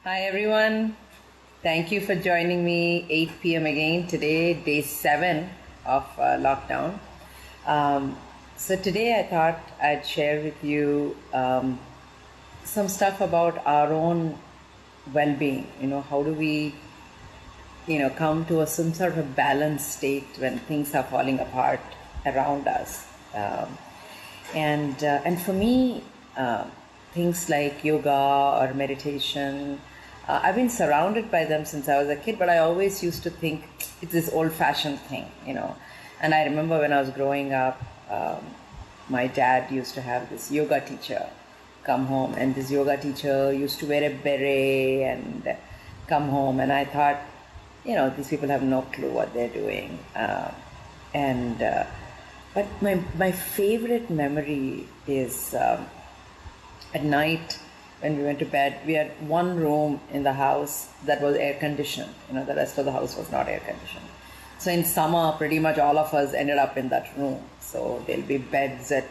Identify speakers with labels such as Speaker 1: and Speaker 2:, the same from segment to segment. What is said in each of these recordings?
Speaker 1: Hi everyone, thank you for joining me 8 p.m. again today, day 7 of lockdown. So today I thought I'd share with you some stuff about our own well-being. How do we come to some sort of a balanced state when things are falling apart around us. And for me, things like yoga or meditation, I've been surrounded by them since I was a kid, but I always used to think it's this old-fashioned thing. And I remember when I was growing up, my dad used to have this yoga teacher come home, and this yoga teacher used to wear a beret and come home, and I thought, these people have no clue what they're doing. But my favorite memory is at night when we went to bed. We had one room in the house that was air conditioned. The rest of the house was not air conditioned. So in summer, pretty much all of us ended up in that room. So there'll be beds at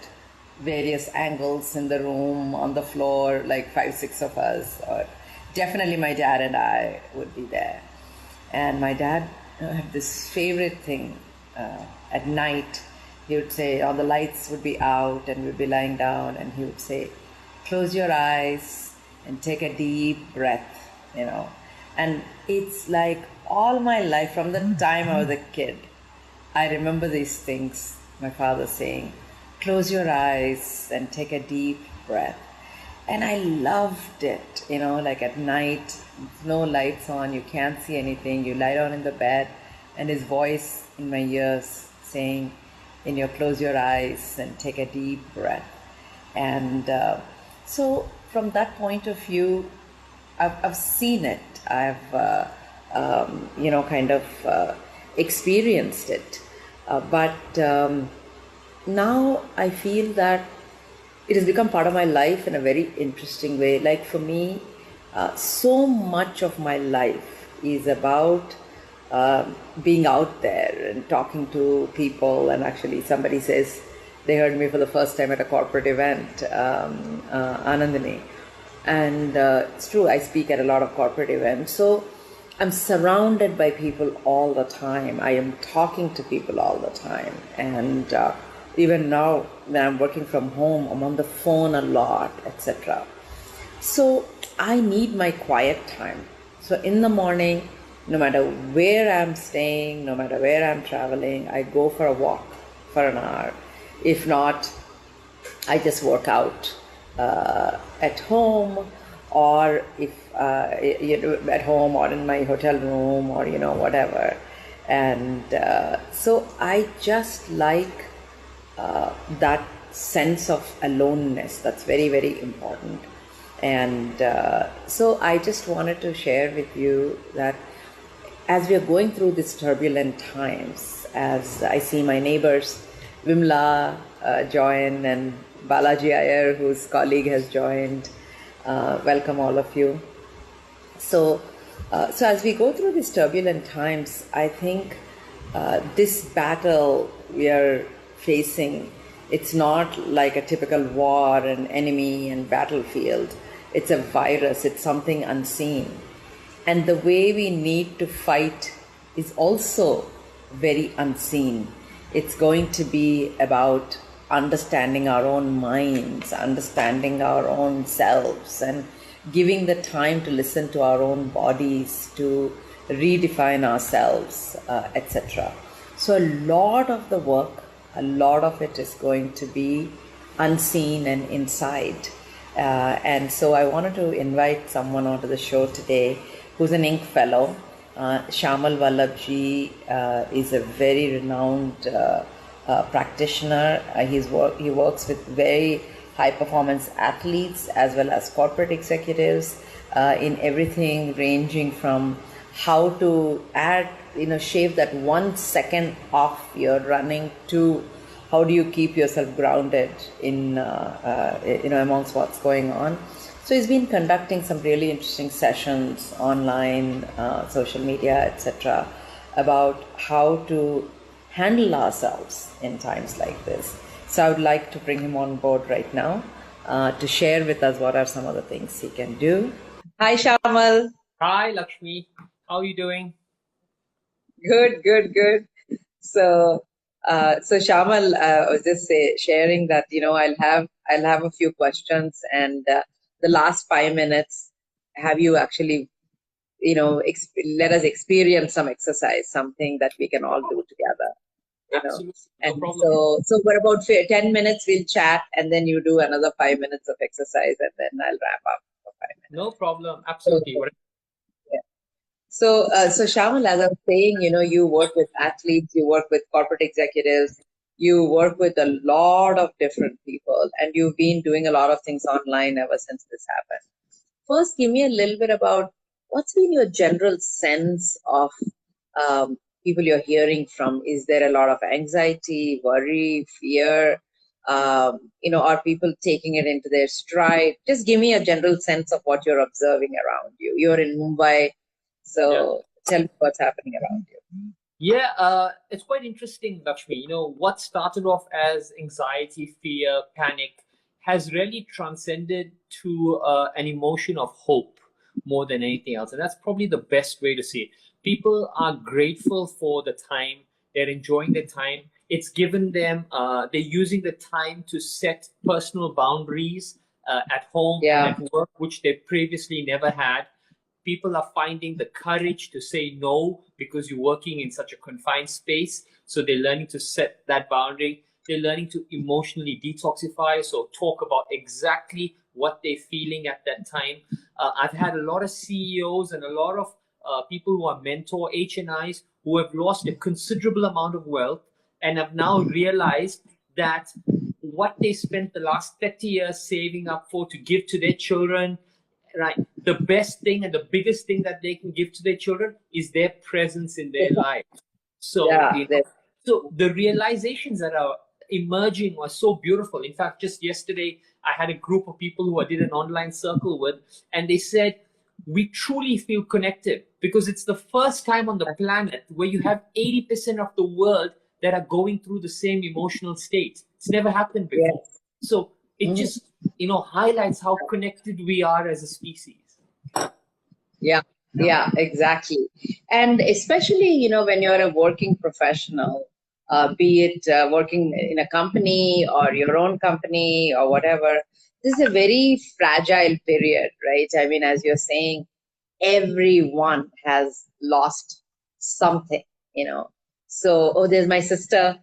Speaker 1: various angles in the room, on the floor, like 5-6 of us. Or definitely my dad and I would be there. And my dad had this favorite thing at night. He would say, all the lights would be out and we'd be lying down, and he would say, close your eyes and take a deep breath, And it's like all my life, from the time I was a kid, I remember these things, my father saying, close your eyes and take a deep breath. And I loved it, like at night, no lights on, you can't see anything, you lie down in the bed, and his voice in my ears saying, close your eyes and take a deep breath. And so from that point of view, I've seen it. I've, experienced it. But now I feel that it has become part of my life in a very interesting way. Like for me, so much of my life is about being out there and talking to people. And actually somebody says they heard me for the first time at a corporate event, Anandini. And it's true, I speak at a lot of corporate events. So I'm surrounded by people all the time. I am talking to people all the time. And even now when I'm working from home, I'm on the phone a lot, etc. So I need my quiet time. So in the morning, no matter where I'm staying, no matter where I'm traveling, I go for a walk for an hour. If not, I just work out at home, or if at home or in my hotel room, or whatever. And so I just like that sense of aloneness. That's very, very important. And so I just wanted to share with you that as we are going through these turbulent times, as I see my neighbors Vimla join, and Balaji Iyer, whose colleague has joined, welcome all of you. So as we go through these turbulent times, I think this battle we are facing, it's not like a typical war and enemy and battlefield. It's a virus, it's something unseen. And the way we need to fight is also very unseen. It's going to be about understanding our own minds, understanding our own selves, and giving the time to listen to our own bodies, to redefine ourselves, etc. So a lot of the work, a lot of it is going to be unseen and inside. And so I wanted to invite someone onto the show today who's an Inc. fellow. Shayamal Vallabhjee is a very renowned practitioner. He works with very high-performance athletes as well as corporate executives in everything ranging from how to shave that 1 second off your running to how do you keep yourself grounded in amongst what's going on. So he's been conducting some really interesting sessions online, social media, etc., about how to handle ourselves in times like this. So I would like to bring him on board right now to share with us what are some of the things he can do. Hi, Shayamal.
Speaker 2: Hi, Lakshmi. How are you doing?
Speaker 1: Good, good, good. So, so Shayamal, I was just sharing that I'll have a few questions, and the last 5 minutes, have you actually let us experience some exercise, something that we can all do together.
Speaker 2: Absolutely, no
Speaker 1: And
Speaker 2: problem.
Speaker 1: so for about 10 minutes we'll chat, and then you do another 5 minutes of exercise, and then I'll wrap up for 5 minutes.
Speaker 2: No problem. Absolutely.
Speaker 1: So, yeah. So Shamal, as I'm saying, you work with athletes, you work with corporate executives, you work with a lot of different people, and you've been doing a lot of things online ever since this happened. First, give me a little bit about what's been your general sense of people you're hearing from. Is there a lot of anxiety, worry, fear? Are people taking it into their stride? Just give me a general sense of what you're observing around you. You're in Mumbai,
Speaker 2: Yeah.
Speaker 1: so tell me what's happening around you.
Speaker 2: Yeah, it's quite interesting, Lakshmi. What started off as anxiety, fear, panic has really transcended to an emotion of hope more than anything else. And that's probably the best way to see it. People are grateful for the time, they're enjoying the time. It's given them, they're using the time to set personal boundaries at home and
Speaker 1: Yeah,
Speaker 2: at work, which they previously never had. People are finding the courage to say no because you're working in such a confined space. So they're learning to set that boundary. They're learning to emotionally detoxify. So talk about exactly what they're feeling at that time. I've had a lot of CEOs and a lot of people who are mentor HNIs who have lost a considerable amount of wealth and have now realized that what they spent the last 30 years saving up for to give to their children, right, the best thing and the biggest thing that they can give to their children is their presence in their life. So
Speaker 1: yeah,
Speaker 2: so the realizations that are emerging are so beautiful. In fact, just yesterday I had a group of people who I did an online circle with, and they said we truly feel connected because it's the first time on the planet where you have 80% of the world that are going through the same emotional state. It's never happened before.
Speaker 1: yes.
Speaker 2: So it
Speaker 1: Mhm.
Speaker 2: just highlights how connected we are as a species.
Speaker 1: Yeah, yeah, exactly. And especially, when you're a working professional, be it working in a company or your own company or whatever, this is a very fragile period, right? I mean, as you're saying, everyone has lost something, you know. So, oh, there's my sister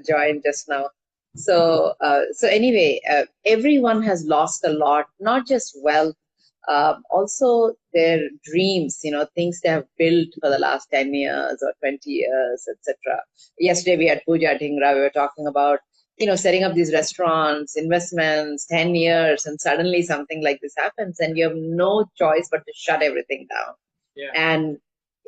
Speaker 1: joined just now. So anyway, everyone has lost a lot, not just wealth, also their dreams, things they have built for the last 10 years or 20 years, etc. Yesterday we had Pooja Dhingra, we were talking about, setting up these restaurants, investments, 10 years, and suddenly something like this happens and you have no choice but to shut everything down.
Speaker 2: Yeah.
Speaker 1: And,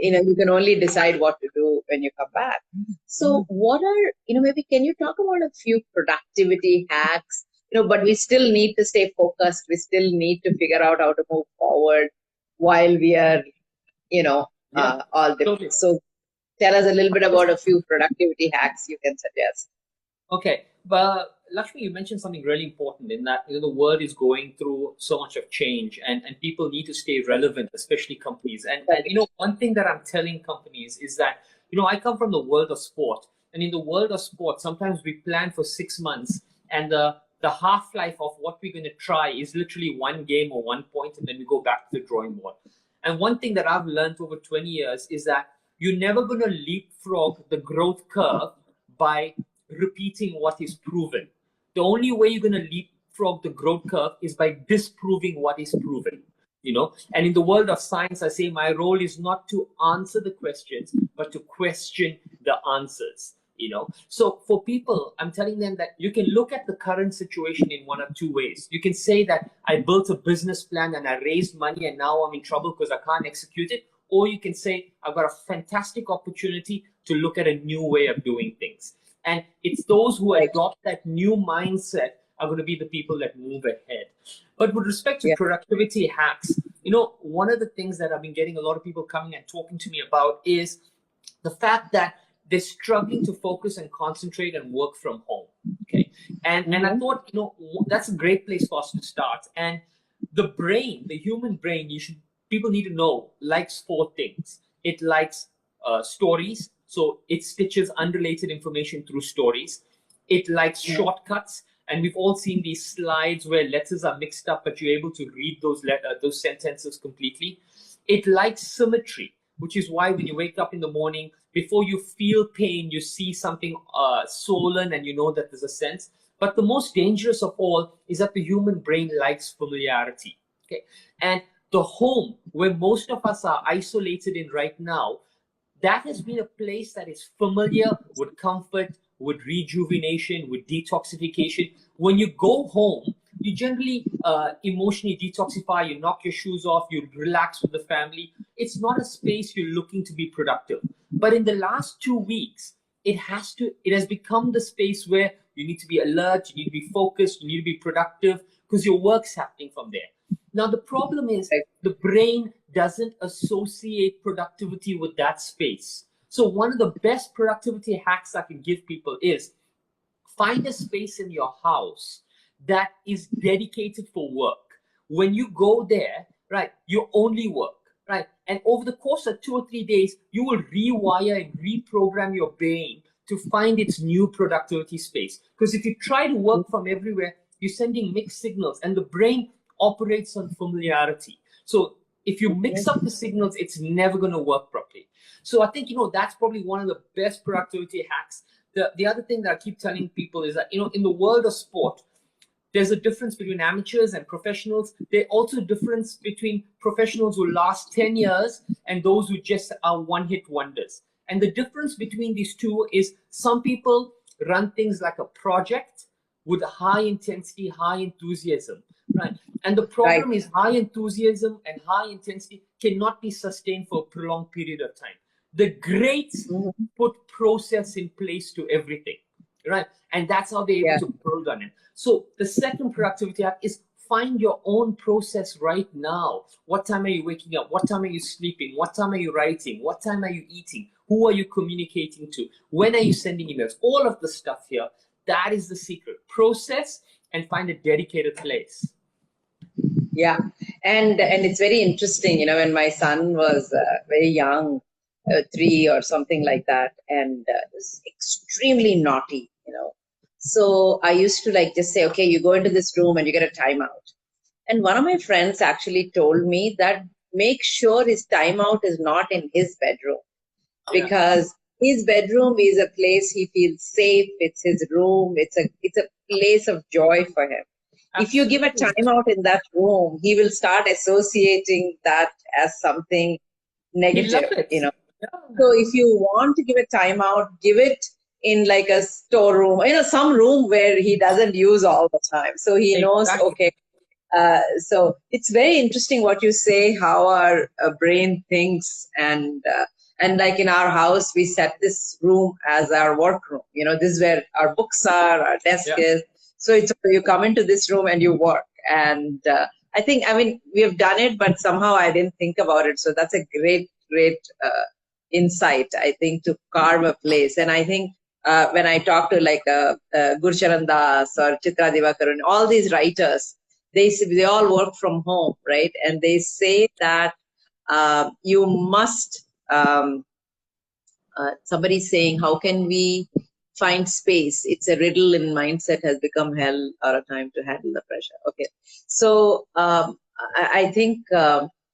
Speaker 1: you can only decide what to do when you come back. So what are, maybe can you talk about a few productivity hacks? But we still need to stay focused. We still need to figure out how to move forward while we are,
Speaker 2: Yeah,
Speaker 1: all different.
Speaker 2: totally.
Speaker 1: So tell us a little bit about a few productivity hacks you can suggest.
Speaker 2: Okay, but Lakshmi, you mentioned something really important in that the world is going through so much of change, and people need to stay relevant, especially companies. And one thing that I'm telling companies is that I come from the world of sport, and in the world of sport, sometimes we plan for 6 months, and the half life of what we're going to try is literally one game or one point, and then we go back to the drawing board. And one thing that I've learned over 20 years is that you're never going to leapfrog the growth curve by repeating what is proven. The only way you're going to leapfrog the growth curve is by disproving what is proven. And in the world of science, I say my role is not to answer the questions, but to question the answers. So for people, I'm telling them that you can look at the current situation in one of two ways. You can say that I built a business plan and I raised money and now I'm in trouble because I can't execute it. Or you can say I've got a fantastic opportunity to look at a new way of doing things. And it's those who
Speaker 1: Right.
Speaker 2: adopt that new mindset are going to be the people that move ahead. But with respect to
Speaker 1: Yeah.
Speaker 2: productivity hacks, one of the things that I've been getting a lot of people coming and talking to me about is the fact that they're struggling to focus and concentrate and work from home. Okay. And I thought, that's a great place for us to start. And The brain, the human brain, people need to know, likes 4 things. It likes stories, so it stitches unrelated information through stories. It likes shortcuts, and we've all seen these slides where letters are mixed up, but you're able to read those sentences completely. It likes symmetry, which is why when you wake up in the morning, before you feel pain, you see something swollen and you know that there's a sense. But the most dangerous of all is that the human brain likes familiarity. Okay, and the home where most of us are isolated in right now, that has been a place that is familiar with comfort, with rejuvenation, with detoxification. When you go home, you generally emotionally detoxify, you knock your shoes off, you relax with the family. It's not a space you're looking to be productive. But in the last 2 weeks, it has become the space where you need to be alert, you need to be focused, you need to be productive, because your work's happening from there. Now, the problem is the brain doesn't associate productivity with that space. So one of the best productivity hacks I can give people is find a space in your house that is dedicated for work. When you go there, right, you only work, right? And over the course of 2 or 3 days, you will rewire and reprogram your brain to find its new productivity space. Because if you try to work from everywhere, you're sending mixed signals, and the brain operates on familiarity. So if you mix up the signals, it's never going to work properly. So I think, that's probably one of the best productivity hacks. The other thing that I keep telling people is that, in the world of sport, there's a difference between amateurs and professionals. There's also a difference between professionals who last 10 years and those who just are one-hit wonders. And the difference between these two is some people run things like a project with high intensity, high enthusiasm, right? And the problem is high enthusiasm and high intensity cannot be sustained for a prolonged period of time. The greats put process in place to everything, right? And that's how they're able to build on it. So the second productivity hack is find your own process right now. What time are you waking up? What time are you sleeping? What time are you writing? What time are you eating? Who are you communicating to? When are you sending emails? All of the stuff here, that is the secret. Process and find a dedicated place.
Speaker 1: Yeah, and it's very interesting, when my son was very young, 3 or something like that, and was extremely naughty, So I used to just say, okay, you go into this room and you get a timeout. And one of my friends actually told me that make sure his timeout is not in his bedroom, because his bedroom is a place he feels safe. It's his room. It's a place of joy for him. Absolutely. If you give a timeout in that room, he will start associating that as something negative, So if you want to give a timeout, give it in like a storeroom, some room where he doesn't use all the time. So he knows, okay. So it's very interesting what you say, how our brain thinks, and like in our house, we set this room as our work room. This is where our books are, our desk is. So you come into this room and you work. And I think, we have done it, but somehow I didn't think about it. So that's a great insight, I think, to carve a place. And I think when I talk to Gurcharan Das or Chitra Divakarun, all these writers, they all work from home, right? And they say that you must, somebody's saying, how can we find space? It's a riddle in mindset has become hell or a time to handle the pressure. Okay. So I think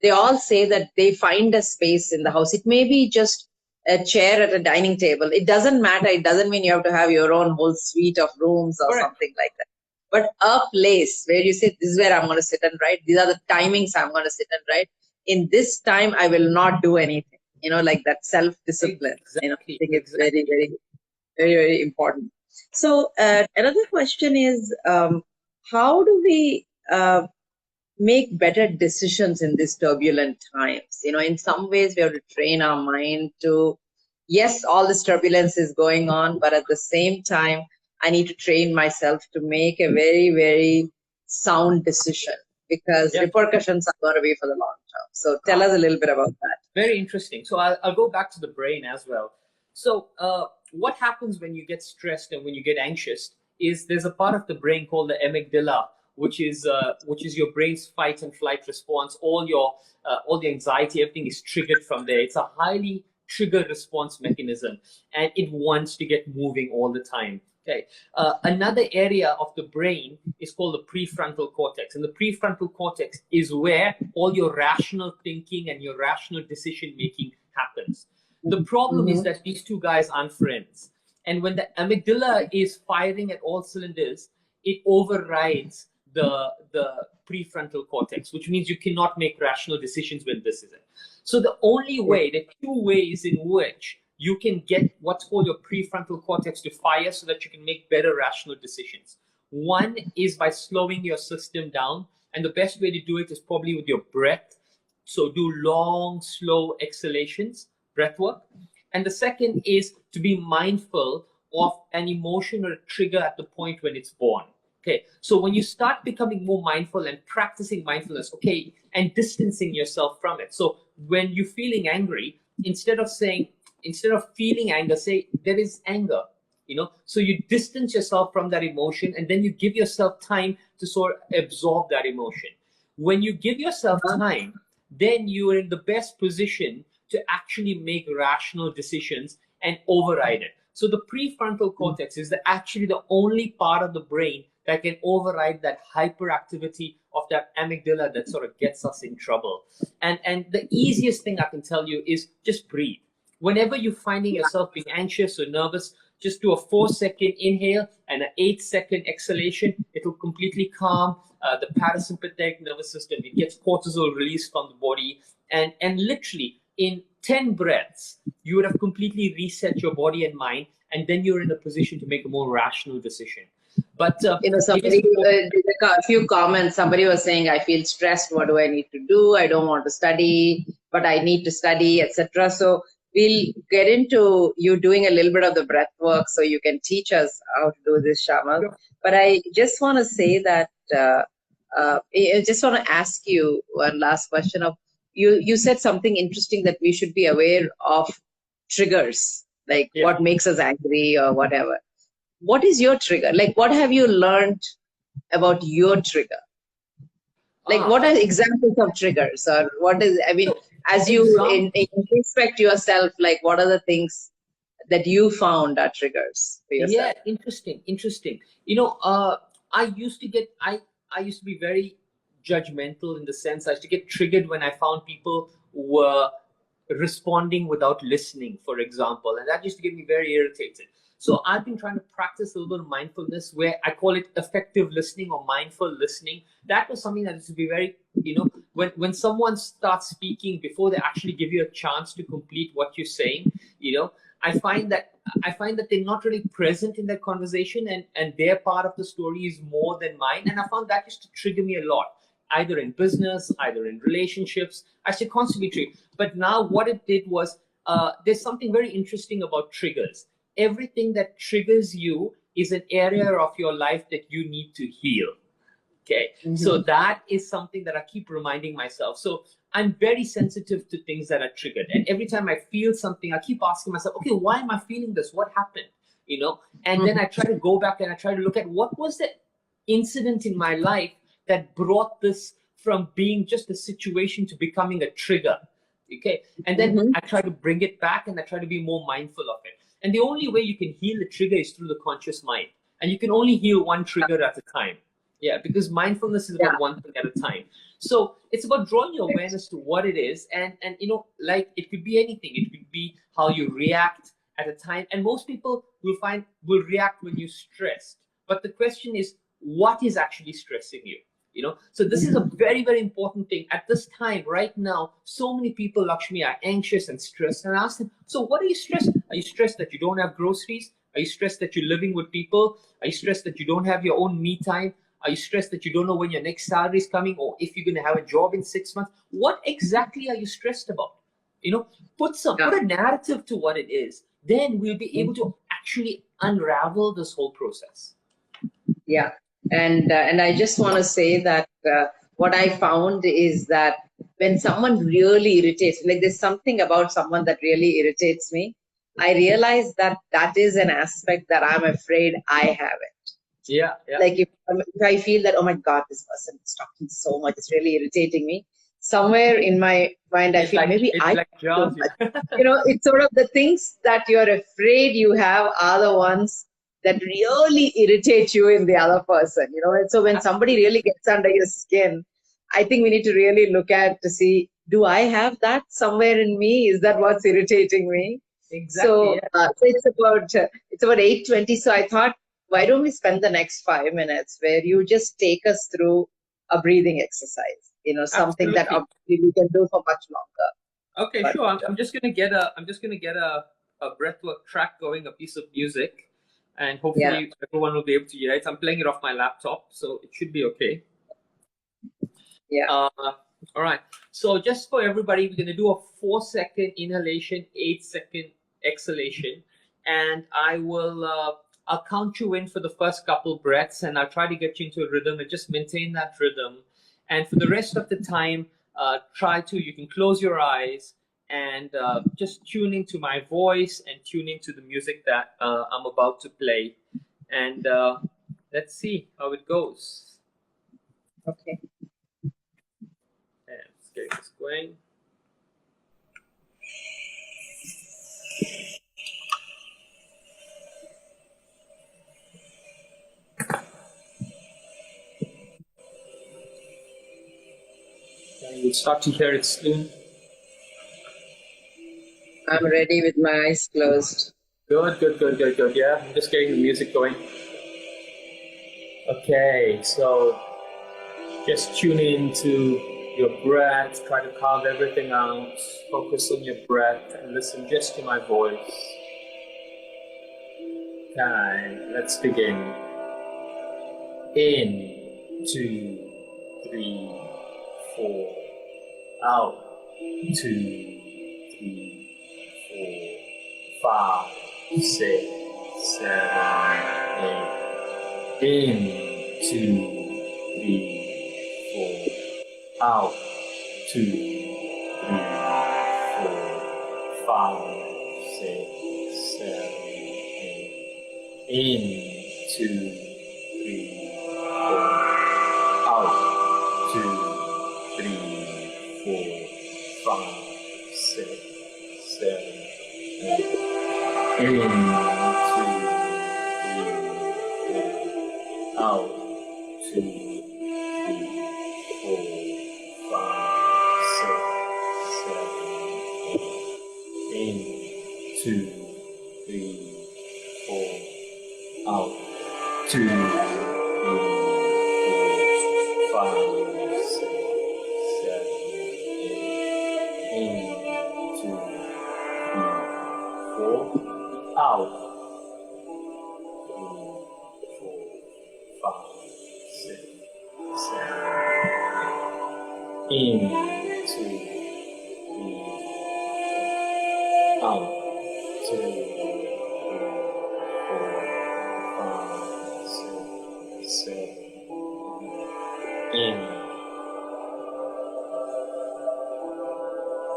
Speaker 1: they all say that they find a space in the house. It may be just a chair at a dining table. It doesn't matter. It doesn't mean you have to have your own whole suite of rooms or something like that. But a place where you say, this is where I'm going to sit and write. These are the timings I'm going to sit and write. In this time, I will not do anything. Like that self-discipline.
Speaker 2: Exactly.
Speaker 1: I think it's very, very, very, very important. So another question is, how do we make better decisions in these turbulent times? In some ways, we have to train our mind to, yes, all this turbulence is going on, but at the same time, I need to train myself to make a very, very sound decision, because repercussions are going to be for the long term. So tell us a little bit about that.
Speaker 2: Very interesting. So I'll go back to the brain as well. So what happens when you get stressed and when you get anxious is there's a part of the brain called the amygdala, which is your brain's fight and flight response. All the anxiety, everything is triggered from there. It's a highly trigger response mechanism, and it wants to get moving all the time. Okay. Another area of the brain is called the prefrontal cortex, and the prefrontal cortex is where all your rational thinking and your rational decision making happens. The problem is that these two guys aren't friends, and when the amygdala is firing at all cylinders, it overrides the prefrontal cortex, which means you cannot make rational decisions when this is it. So the only way, there are two ways in which you can get what's called your prefrontal cortex to fire so that you can make better rational decisions. One is by slowing your system down, and the best way to do it is probably with your breath. So do long, slow exhalations, breath work. And the second is to be mindful of an emotion or a trigger at the point when it's born. Okay, so when you start becoming more mindful and practicing mindfulness, okay, and distancing yourself from it. So when you're feeling angry, instead of feeling anger, say there is anger, so you distance yourself from that emotion, and then you give yourself time to sort of absorb that emotion. When you give yourself time, then you are in the best position to actually make rational decisions and override it. So the prefrontal cortex is actually the only part of the brain that can override that hyperactivity of that amygdala that sort of gets us in trouble. And the easiest thing I can tell you is just breathe. Whenever you're finding yourself being anxious or nervous, just do a 4-second inhale and an 8-second exhalation. It'll completely calm the parasympathetic nervous system. It gets cortisol released from the body. And literally in 10 breaths, you would have completely reset your body and mind. And then you're in a position to make a more rational decision. But
Speaker 3: somebody a few comments. Somebody was saying, I feel stressed. What do I need to do? I don't want to study, but I need to study, etc. So we'll get into you doing a little bit of the breath work so you can teach us how to do this, Shyamal. Sure. But I just want to say that I just want to ask you one last question. You said something interesting, that we should be aware of triggers, like what makes us angry or whatever. What is your trigger? Like, what have you learned about your trigger? Like, what are examples of triggers, or what is, as you introspect yourself, like, what are the things that you found are triggers for yourself?
Speaker 2: Yeah, interesting. I used to be very judgmental, in the sense I used to get triggered when I found people were responding without listening, for example, and that used to get me very irritated. So I've been trying to practice a little bit of mindfulness, where I call it effective listening or mindful listening. That was something that used to be very, when someone starts speaking, before they actually give you a chance to complete what you're saying, I find that they're not really present in that conversation, and their part of the story is more than mine. And I found that used to trigger me a lot, either in business, either in relationships. I should constantly trigger. But now what it did was, there's something very interesting about triggers. Everything that triggers you is an area of your life that you need to heal. Okay. So that is something that I keep reminding myself. So I'm very sensitive to things that are triggered. And every time I feel something, I keep asking myself, okay, why am I feeling this? What happened? And then I try to go back and I try to look at what was the incident in my life that brought this from being just a situation to becoming a trigger. Okay. And then I try to bring it back, and I try to be more mindful of it. And the only way you can heal the trigger is through the conscious mind. And you can only heal one trigger at a time. Yeah, because mindfulness is about one thing at a time. So it's about drawing your awareness to what it is. And like, it could be anything. It could be how you react at a time. And most people will react when you're stressed. But the question is, what is actually stressing you? So this is a very, very important thing. At this time, right now, so many people, Lakshmi, are anxious and stressed. And I ask them, so what are you stressed? Are you stressed that you don't have groceries? Are you stressed that you're living with people? Are you stressed that you don't have your own me time? Are you stressed that you don't know when your next salary is coming, or if you're going to have a job in 6 months? What exactly are you stressed about? Put a narrative to what it is. Then we'll be able to actually unravel this whole process.
Speaker 3: Yeah. And I just want to say that what I found is that when someone really irritates me, like there's something about someone that really irritates me, I realize that is an aspect that I'm afraid I have it.
Speaker 2: Yeah, yeah.
Speaker 3: Like if I feel that, oh my God, this person is talking so much, it's really irritating me. Somewhere in my mind, I feel maybe I
Speaker 2: like
Speaker 3: talk too
Speaker 2: jazz.
Speaker 3: much. It's sort of the things that you're afraid you have are the ones that really irritate you in the other person. And so when somebody really gets under your skin, I think we need to really look at to see, do I have that somewhere in me? Is that what's irritating me?
Speaker 2: Exactly.
Speaker 3: So,
Speaker 2: Yeah.
Speaker 3: it's about 8:20. So I thought, why don't we spend the next 5 minutes where you just take us through a breathing exercise? Something that
Speaker 2: Absolutely.
Speaker 3: obviously we can do for much longer.
Speaker 2: Okay,
Speaker 3: But,
Speaker 2: sure. I'm just gonna get a breathwork track going, a piece of music, and hopefully everyone will be able to hear it. I'm playing it off my laptop, so it should be okay.
Speaker 3: Yeah.
Speaker 2: All right. So just for everybody, we're gonna do a 4-second inhalation, 8-second exhalation, and I'll count you in for the first couple breaths, and I'll try to get you into a rhythm and just maintain that rhythm. And for the rest of the time, you can close your eyes and just tune into my voice and tune into the music that I'm about to play. And let's see how it goes.
Speaker 3: Okay.
Speaker 2: And let's get this going. And you'll start to hear it soon.
Speaker 3: I'm ready with my eyes closed.
Speaker 2: Good. Yeah, I'm just getting the music going. Okay, so just tune into your breath, try to carve everything out, focus on your breath, and listen just to my voice. Okay, let's begin. In, 2, 3, 4. Out, 2, 3, 4, 5, 6, 7, 8. In, 2, 3, 4. Out, 2, 3, 4, 5, 6, 7, 8. In, 2, 3, 4. Out, 2, 3, 4, 5, 6, 7, 8. In, 2, 3, 4. Out, 2, 3, 4, 5, 6, 7, 8. In, 2, 3, 4. Out, 2, 3, 4, 5, 6, 7, 8. In, 2, 3, 4. Out, 3, 4, 5, 6, 7, 8. In, 2, 3, 4. Out, 2, 3, 4, 5, 6, 7, 8. In,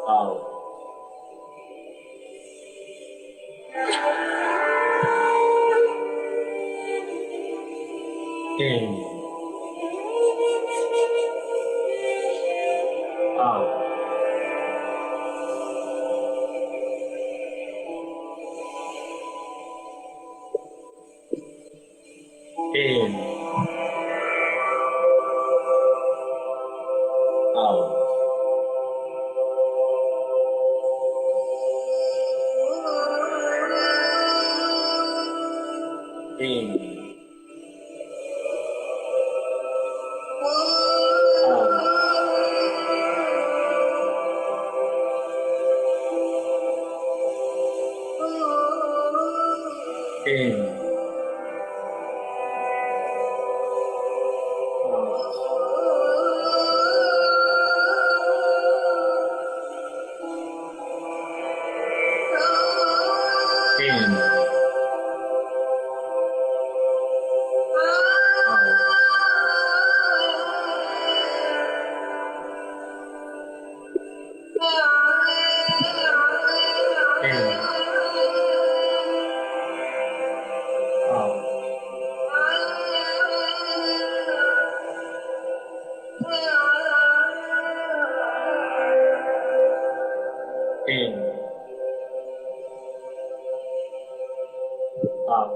Speaker 2: out. In, out. In, out. In, in, In, out.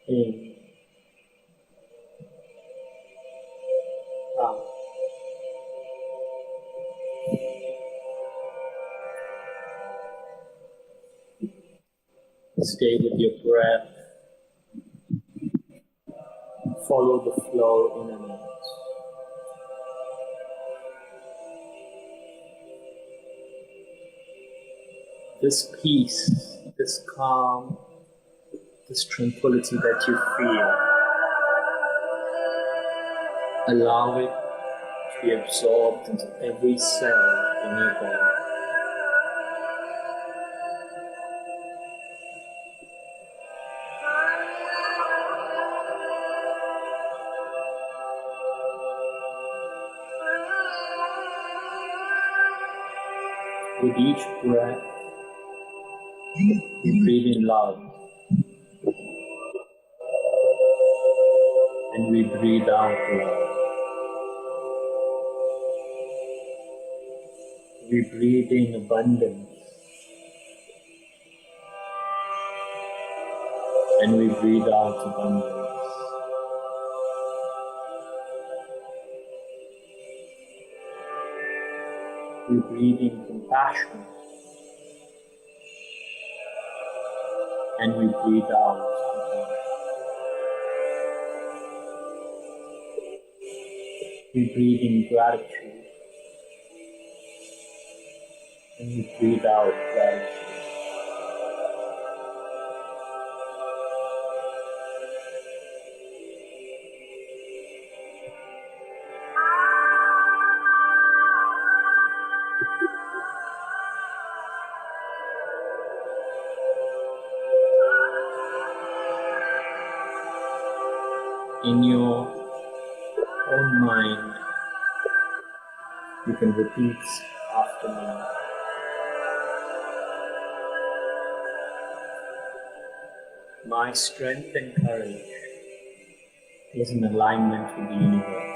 Speaker 2: In, out. Stay with your breath. Follow the flow in and out. This peace, this calm, this tranquility that you feel, allow it to be absorbed into every cell in your body. With each breath, you breathe in love, and we breathe out love. We breathe in abundance, and we breathe out abundance. We breathe in compassion, and we breathe out compassion. We breathe in gratitude, and we breathe out gratitude. In your own mind, you can repeat after me. My strength and courage is in alignment with the universe.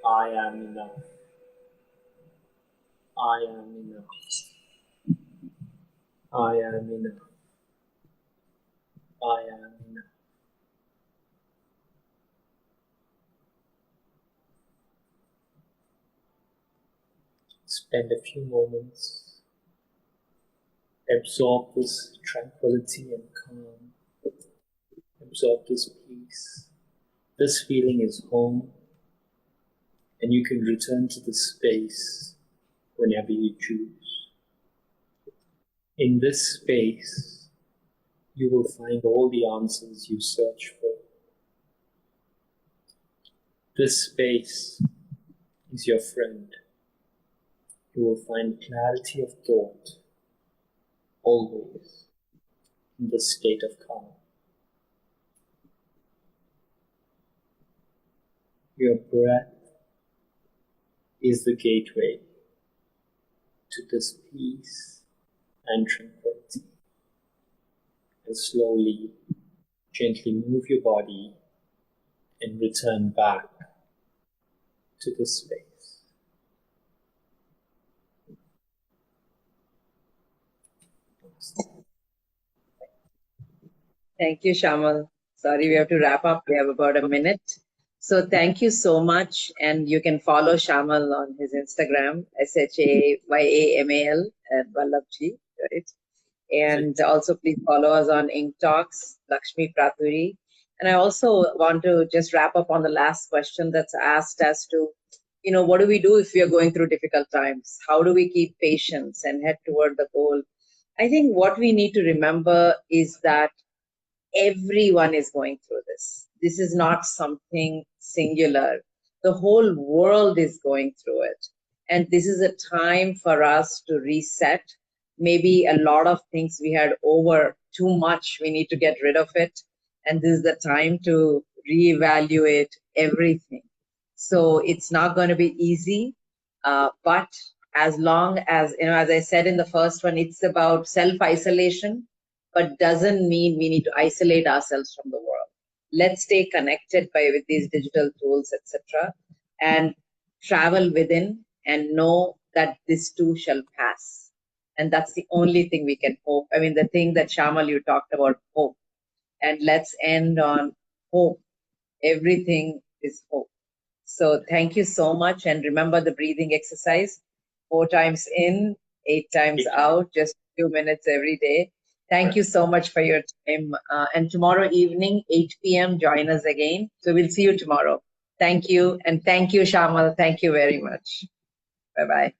Speaker 2: I am enough. I am enough. I am enough. I am enough. Spend a few moments, absorb this tranquility and calm, absorb this peace. This feeling is home, and you can return to this space whenever you choose. In this space, you will find all the answers you search for. This space is your friend. You will find clarity of thought, always, in this state of calm. Your breath is the gateway to this peace and tranquility. And slowly, gently move your body and return back to this space.
Speaker 3: Thank you, Shyamal. Sorry, we have to wrap up. We have about a minute. So thank you so much. And you can follow Shyamal on his Instagram, Shayamal Vallabhjee, right? And also please follow us on Ink Talks, Lakshmi Pratury. And I also want to just wrap up on the last question that's asked as to, what do we do if we are going through difficult times? How do we keep patience and head toward the goal? I think what we need to remember is that everyone is going through this. This is not something singular. The whole world is going through it. And this is a time for us to reset. Maybe a lot of things we had over too much, we need to get rid of it. And this is the time to reevaluate everything. So it's not going to be easy. But as long as, as I said in the first one, it's about self-isolation, but doesn't mean we need to isolate ourselves from the world. Let's stay connected with these digital tools, etc., and travel within and know that this too shall pass. And that's the only thing we can hope. I mean, the thing that Shyamal, you talked about, hope. And let's end on hope. Everything is hope. So thank you so much. And remember the breathing exercise, 4 times in, 8 times out, just a few minutes every day. Thank you so much for your time. And tomorrow evening, 8 p.m., join us again. So we'll see you tomorrow. Thank you. And thank you, Shyamal. Thank you very much. Bye-bye.